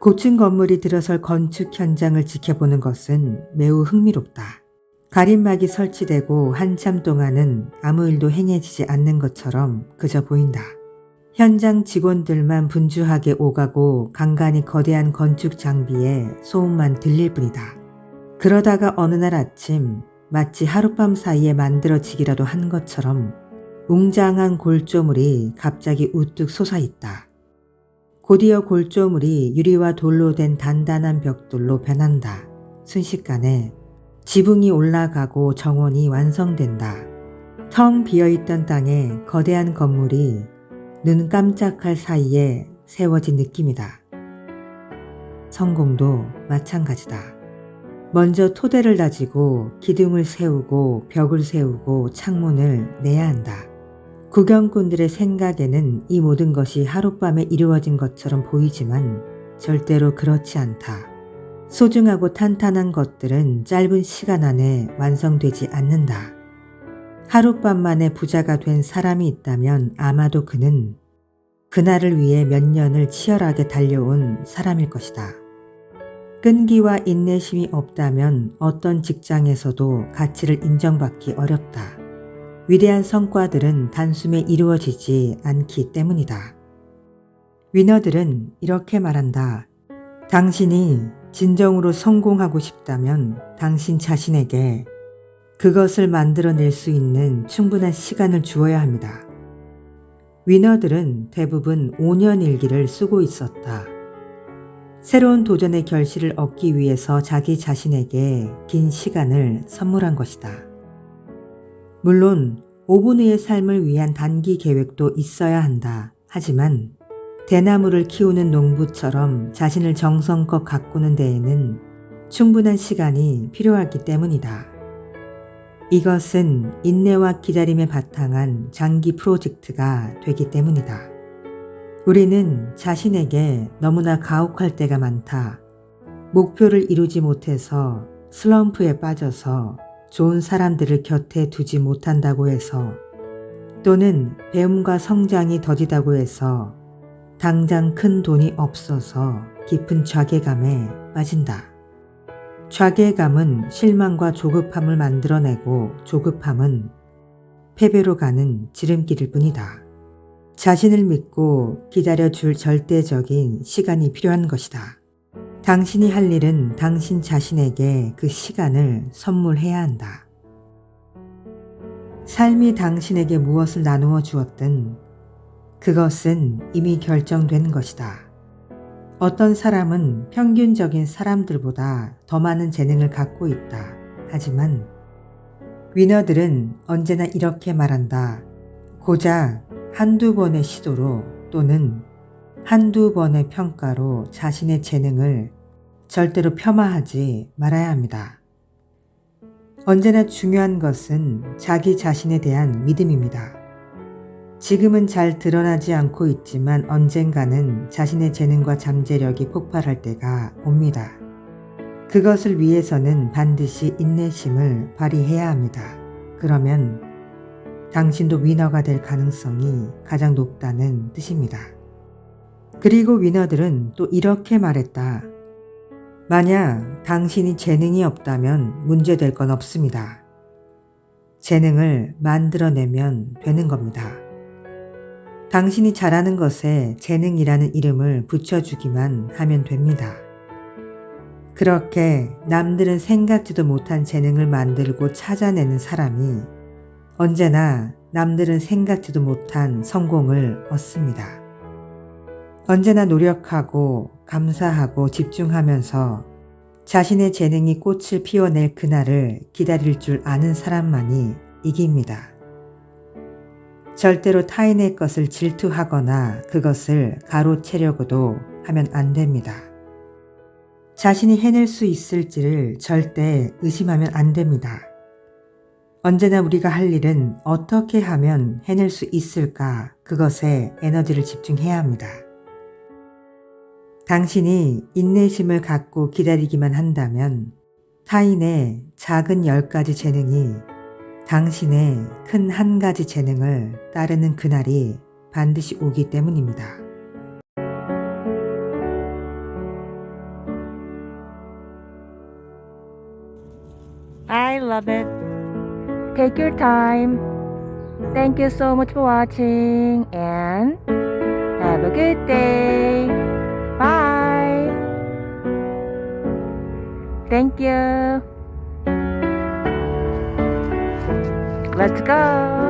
고층 건물이 들어설 건축 현장을 지켜보는 것은 매우 흥미롭다. 가림막이 설치되고 한참 동안은 아무 일도 행해지지 않는 것처럼 그저 보인다. 현장 직원들만 분주하게 오가고 간간히 거대한 건축 장비의 소음만 들릴 뿐이다. 그러다가 어느 날 아침 마치 하룻밤 사이에 만들어지기라도 한 것처럼 웅장한 골조물이 갑자기 우뚝 솟아있다. 곧이어 골조물이 유리와 돌로 된 단단한 벽돌로 변한다. 순식간에 지붕이 올라가고 정원이 완성된다. 텅 비어있던 땅에 거대한 건물이 눈 깜짝할 사이에 세워진 느낌이다. 성공도 마찬가지다. 먼저 토대를 다지고 기둥을 세우고 벽을 세우고 창문을 내야 한다. 구경꾼들의 생각에는 이 모든 것이 하룻밤에 이루어진 것처럼 보이지만 절대로 그렇지 않다. 소중하고 탄탄한 것들은 짧은 시간 안에 완성되지 않는다. 하룻밤 만에 부자가 된 사람이 있다면 아마도 그는 그날을 위해 몇 년을 치열하게 달려온 사람일 것이다. 끈기와 인내심이 없다면 어떤 직장에서도 가치를 인정받기 어렵다. 위대한 성과들은 단숨에 이루어지지 않기 때문이다. 위너들은 이렇게 말한다. 당신이 진정으로 성공하고 싶다면 당신 자신에게 그것을 만들어낼 수 있는 충분한 시간을 주어야 합니다. 위너들은 대부분 5년 일기를 쓰고 있었다. 새로운 도전의 결실을 얻기 위해서 자기 자신에게 긴 시간을 선물한 것이다. 물론 5분 후의 삶을 위한 단기 계획도 있어야 한다. 하지만 대나무를 키우는 농부처럼 자신을 정성껏 가꾸는 데에는 충분한 시간이 필요하기 때문이다. 이것은 인내와 기다림에 바탕한 장기 프로젝트가 되기 때문이다. 우리는 자신에게 너무나 가혹할 때가 많다. 목표를 이루지 못해서 슬럼프에 빠져서 좋은 사람들을 곁에 두지 못한다고 해서 또는 배움과 성장이 더디다고 해서 당장 큰 돈이 없어서 깊은 좌계감에 빠진다. 좌계감은 실망과 조급함을 만들어내고 조급함은 패배로 가는 지름길일 뿐이다. 자신을 믿고 기다려줄 절대적인 시간이 필요한 것이다. 당신이 할 일은 당신 자신에게 그 시간을 선물해야 한다. 삶이 당신에게 무엇을 나누어 주었든 그것은 이미 결정된 것이다. 어떤 사람은 평균적인 사람들보다 더 많은 재능을 갖고 있다. 하지만 위너들은 언제나 이렇게 말한다. 고작 한두 번의 시도로 또는 한두 번의 평가로 자신의 재능을 절대로 폄하하지 말아야 합니다. 언제나 중요한 것은 자기 자신에 대한 믿음입니다. 지금은 잘 드러나지 않고 있지만 언젠가는 자신의 재능과 잠재력이 폭발할 때가 옵니다. 그것을 위해서는 반드시 인내심을 발휘해야 합니다. 그러면 당신도 위너가 될 가능성이 가장 높다는 뜻입니다. 그리고 위너들은 또 이렇게 말했다. 만약 당신이 재능이 없다면 문제될 건 없습니다. 재능을 만들어내면 되는 겁니다. 당신이 잘하는 것에 재능이라는 이름을 붙여주기만 하면 됩니다. 그렇게 남들은 생각지도 못한 재능을 만들고 찾아내는 사람이 언제나 남들은 생각지도 못한 성공을 얻습니다. 언제나 노력하고 감사하고 집중하면서 자신의 재능이 꽃을 피워낼 그날을 기다릴 줄 아는 사람만이 이깁니다. 절대로 타인의 것을 질투하거나 그것을 가로채려고도 하면 안 됩니다. 자신이 해낼 수 있을지를 절대 의심하면 안 됩니다. 언제나 우리가 할 일은 어떻게 하면 해낼 수 있을까 그것에 에너지를 집중해야 합니다. 당신이 인내심을 갖고 기다리기만 한다면 타인의 작은 10가지 재능이 당신의 큰 1가지 재능을 따르는 그날이 반드시 오기 때문입니다. I love it. Take your time. Thank you so much for watching and have a good day. Bye. Thank you. Let's go.